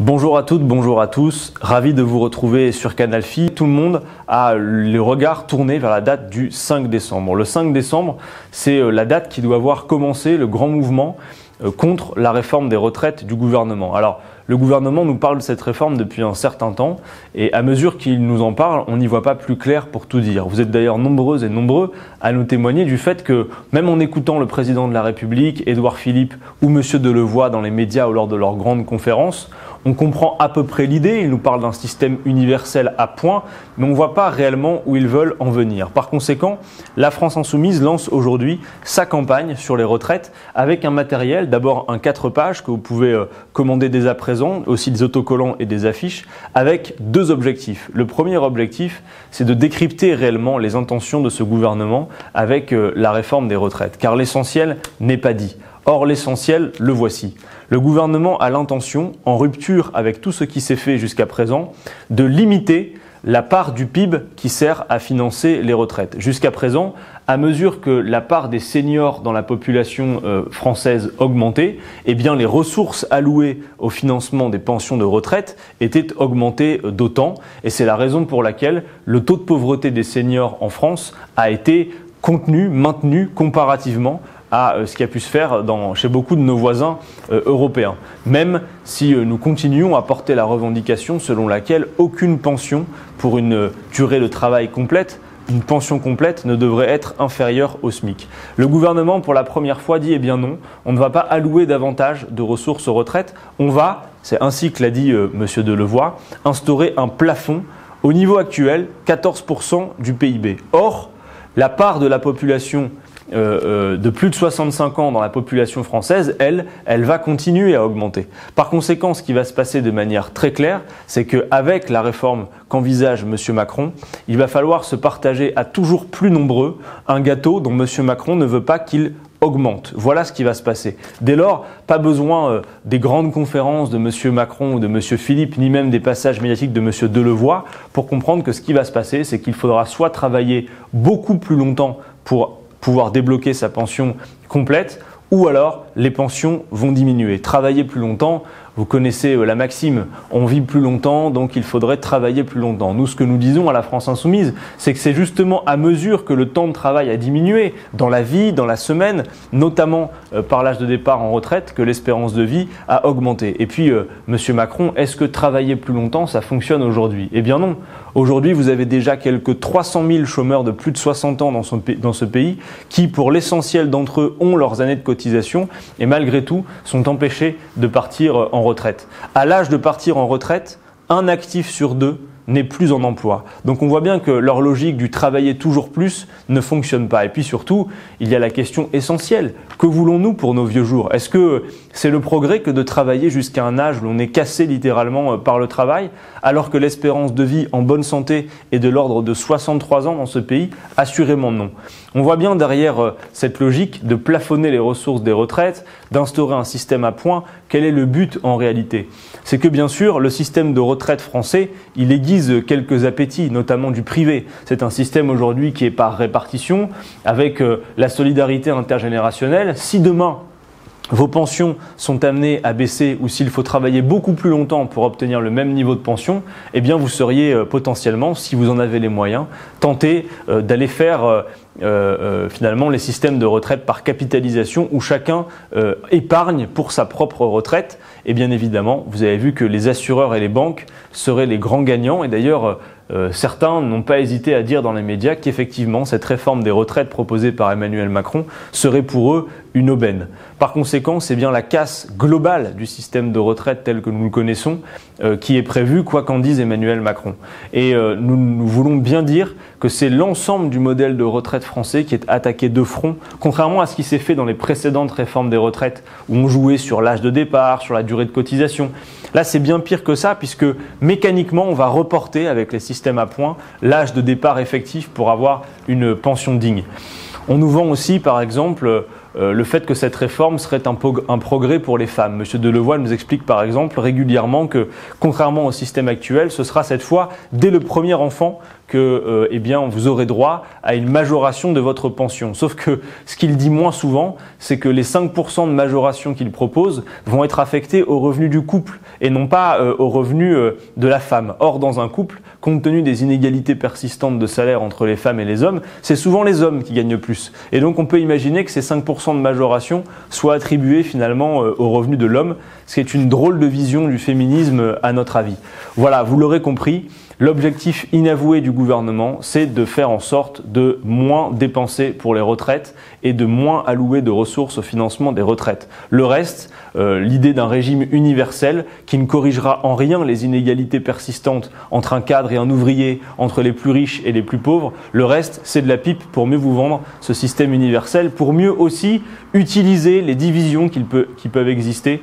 Bonjour à toutes, bonjour à tous, ravi de vous retrouver sur Canal Phi. Tout le monde a le regard tourné vers la date du 5 décembre. Le 5 décembre, c'est la date qui doit voir commencer le grand mouvement contre la réforme des retraites du gouvernement. Alors, le gouvernement nous parle de cette réforme depuis un certain temps et à mesure qu'il nous en parle, on n'y voit pas plus clair pour tout dire. Vous êtes d'ailleurs nombreuses et nombreux à nous témoigner du fait que même en écoutant le président de la République, Édouard Philippe ou Monsieur Delevoye dans les médias ou lors de leurs grandes conférences, on comprend à peu près l'idée, ils nous parlent d'un système universel à points, mais on ne voit pas réellement où ils veulent en venir. Par conséquent, la France Insoumise lance aujourd'hui sa campagne sur les retraites avec un matériel, d'abord un 4 pages que vous pouvez commander dès à présent, aussi des autocollants et des affiches, avec deux objectifs. Le premier objectif, c'est de décrypter réellement les intentions de ce gouvernement avec la réforme des retraites, car l'essentiel n'est pas dit. Or, l'essentiel, le voici. Le gouvernement a l'intention, en rupture avec tout ce qui s'est fait jusqu'à présent, de limiter la part du PIB qui sert à financer les retraites. Jusqu'à présent, à mesure que la part des seniors dans la population française augmentait, eh bien les ressources allouées au financement des pensions de retraite étaient augmentées d'autant. Et c'est la raison pour laquelle le taux de pauvreté des seniors en France a été contenu, maintenu comparativement à ce qui a pu se faire chez beaucoup de nos voisins européens. Même si nous continuons à porter la revendication selon laquelle aucune pension pour une durée de travail complète, une pension complète ne devrait être inférieure au SMIC. Le gouvernement, pour la première fois, dit eh bien non, on ne va pas allouer davantage de ressources aux retraites, on va, c'est ainsi que l'a dit Monsieur Delevoye, instaurer un plafond au niveau actuel, 14% du PIB. Or, la part de la population de plus de 65 ans dans la population française, elle va continuer à augmenter. Par conséquent, ce qui va se passer de manière très claire, c'est qu'avec la réforme qu'envisage M. Macron, il va falloir se partager à toujours plus nombreux un gâteau dont M. Macron ne veut pas qu'il augmente. Voilà ce qui va se passer. Dès lors, pas besoin des grandes conférences de M. Macron ou de M. Philippe, ni même des passages médiatiques de M. Delevoye pour comprendre que ce qui va se passer, c'est qu'il faudra soit travailler beaucoup plus longtemps pour pouvoir débloquer sa pension complète, ou alors les pensions vont diminuer. Travailler plus longtemps, vous connaissez la maxime, on vit plus longtemps, donc il faudrait travailler plus longtemps. Nous, ce que nous disons à la France Insoumise, c'est que c'est justement à mesure que le temps de travail a diminué dans la vie, dans la semaine, notamment par l'âge de départ en retraite, que l'espérance de vie a augmenté. Et puis, Monsieur Macron, est-ce que travailler plus longtemps, ça fonctionne aujourd'hui? Eh bien non. Aujourd'hui, vous avez déjà quelques 300 000 chômeurs de plus de 60 ans dans ce pays qui, pour l'essentiel d'entre eux, ont leurs années de cotisation et malgré tout sont empêchés de partir en retraite. À l'âge de partir en retraite, un actif sur deux n'est plus en emploi. Donc on voit bien que leur logique du travailler toujours plus ne fonctionne pas. Et puis surtout, il y a la question essentielle. Que voulons-nous pour nos vieux jours? Est-ce que c'est le progrès que de travailler jusqu'à un âge où l'on est cassé littéralement par le travail, alors que l'espérance de vie en bonne santé est de l'ordre de 63 ans dans ce pays? Assurément non. On voit bien derrière cette logique de plafonner les ressources des retraites, d'instaurer un système à points, quel est le but en réalité? C'est que bien sûr, le système de retraite français, il aiguise quelques appétits, notamment du privé. C'est un système aujourd'hui qui est par répartition, avec la solidarité intergénérationnelle. Si demain, vos pensions sont amenées à baisser ou s'il faut travailler beaucoup plus longtemps pour obtenir le même niveau de pension, eh bien vous seriez potentiellement, si vous en avez les moyens, tenté d'aller faire finalement les systèmes de retraite par capitalisation où chacun épargne pour sa propre retraite. Et bien évidemment, vous avez vu que les assureurs et les banques seraient les grands gagnants. Et d'ailleurs, certains n'ont pas hésité à dire dans les médias qu'effectivement, cette réforme des retraites proposée par Emmanuel Macron serait pour eux une aubaine. Par conséquent, c'est bien la casse globale du système de retraite tel que nous le connaissons qui est prévue, quoi qu'en dise Emmanuel Macron. Et nous voulons bien dire que c'est l'ensemble du modèle de retraite français qui est attaqué de front, contrairement à ce qui s'est fait dans les précédentes réformes des retraites où on jouait sur l'âge de départ, sur la durée de cotisation. Là, c'est bien pire que ça puisque mécaniquement, on va reporter avec les systèmes à points l'âge de départ effectif pour avoir une pension digne. On nous vend aussi, par exemple, le fait que cette réforme serait un progrès pour les femmes. Monsieur Delevoye nous explique par exemple régulièrement que, contrairement au système actuel, ce sera cette fois dès le premier enfant que vous aurez droit à une majoration de votre pension. Sauf que ce qu'il dit moins souvent, c'est que les 5% de majoration qu'il propose vont être affectés aux revenus du couple et non pas aux revenus de la femme. Or, dans un couple, compte tenu des inégalités persistantes de salaire entre les femmes et les hommes, c'est souvent les hommes qui gagnent le plus. Et donc on peut imaginer que ces 5% de majoration soient attribués finalement aux revenus de l'homme, ce qui est une drôle de vision du féminisme à notre avis. Voilà, vous l'aurez compris. L'objectif inavoué du gouvernement, c'est de faire en sorte de moins dépenser pour les retraites et de moins allouer de ressources au financement des retraites. Le reste, l'idée d'un régime universel qui ne corrigera en rien les inégalités persistantes entre un cadre et un ouvrier, entre les plus riches et les plus pauvres, le reste, c'est de la pipe pour mieux vous vendre ce système universel, pour mieux aussi utiliser les divisions qui peuvent exister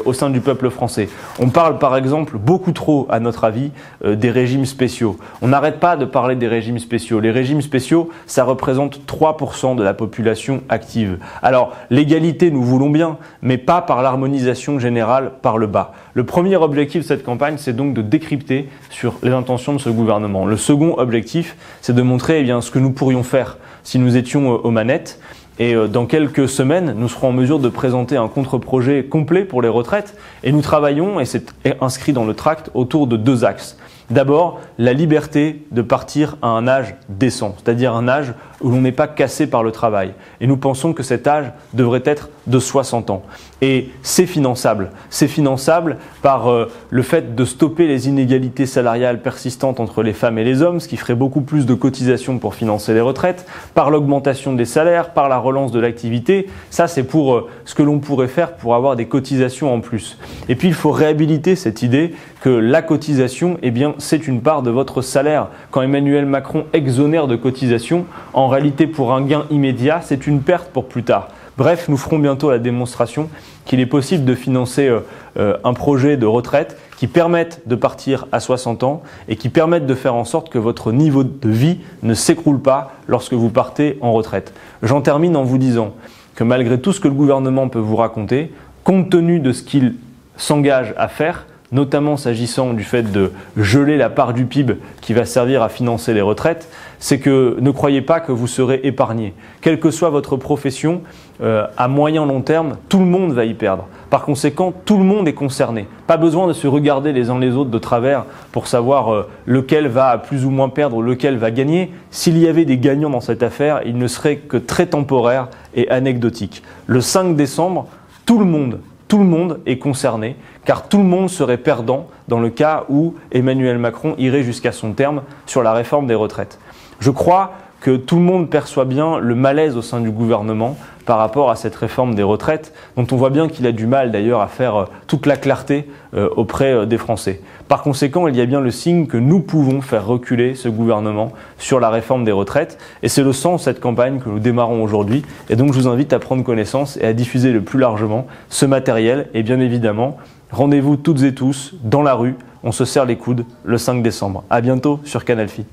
au sein du peuple français. On parle par exemple beaucoup trop, à notre avis, des régimes spéciaux. On n'arrête pas de parler des régimes spéciaux. Les régimes spéciaux, ça représente 3% de la population active. Alors, l'égalité, nous voulons bien, mais pas par l'harmonisation générale par le bas. Le premier objectif de cette campagne, c'est donc de décrypter sur les intentions de ce gouvernement. Le second objectif, c'est de montrer ce que nous pourrions faire si nous étions aux manettes. Et dans quelques semaines, nous serons en mesure de présenter un contre-projet complet pour les retraites. Et nous travaillons, et c'est inscrit dans le tract, autour de 2 axes. D'abord, la liberté de partir à un âge décent, c'est-à-dire un âge où l'on n'est pas cassé par le travail. Et nous pensons que cet âge devrait être de 60 ans. Et c'est finançable. C'est finançable par le fait de stopper les inégalités salariales persistantes entre les femmes et les hommes, ce qui ferait beaucoup plus de cotisations pour financer les retraites, par l'augmentation des salaires, par la relance de l'activité. Ça, c'est pour ce que l'on pourrait faire pour avoir des cotisations en plus. Et puis, il faut réhabiliter cette idée que la cotisation, c'est une part de votre salaire. Quand Emmanuel Macron exonère de cotisations, en réalité, pour un gain immédiat, c'est une perte pour plus tard. Bref, nous ferons bientôt la démonstration qu'il est possible de financer un projet de retraite qui permette de partir à 60 ans et qui permette de faire en sorte que votre niveau de vie ne s'écroule pas lorsque vous partez en retraite. J'en termine en vous disant que malgré tout ce que le gouvernement peut vous raconter, compte tenu de ce qu'il s'engage à faire, notamment s'agissant du fait de geler la part du PIB qui va servir à financer les retraites, c'est que ne croyez pas que vous serez épargné. Quelle que soit votre profession, à moyen long terme, tout le monde va y perdre. Par conséquent, tout le monde est concerné. Pas besoin de se regarder les uns les autres de travers pour savoir lequel va plus ou moins perdre, lequel va gagner. S'il y avait des gagnants dans cette affaire, il ne serait que très temporaire et anecdotique. Le 5 décembre, tout le monde est concerné, car tout le monde serait perdant dans le cas où Emmanuel Macron irait jusqu'à son terme sur la réforme des retraites. Je crois que tout le monde perçoit bien le malaise au sein du gouvernement par rapport à cette réforme des retraites, dont on voit bien qu'il a du mal d'ailleurs à faire toute la clarté auprès des Français. Par conséquent, il y a bien le signe que nous pouvons faire reculer ce gouvernement sur la réforme des retraites, et c'est le sens de cette campagne que nous démarrons aujourd'hui, et donc je vous invite à prendre connaissance et à diffuser le plus largement ce matériel, et bien évidemment, rendez-vous toutes et tous dans la rue, on se serre les coudes le 5 décembre. À bientôt sur Canal Phi.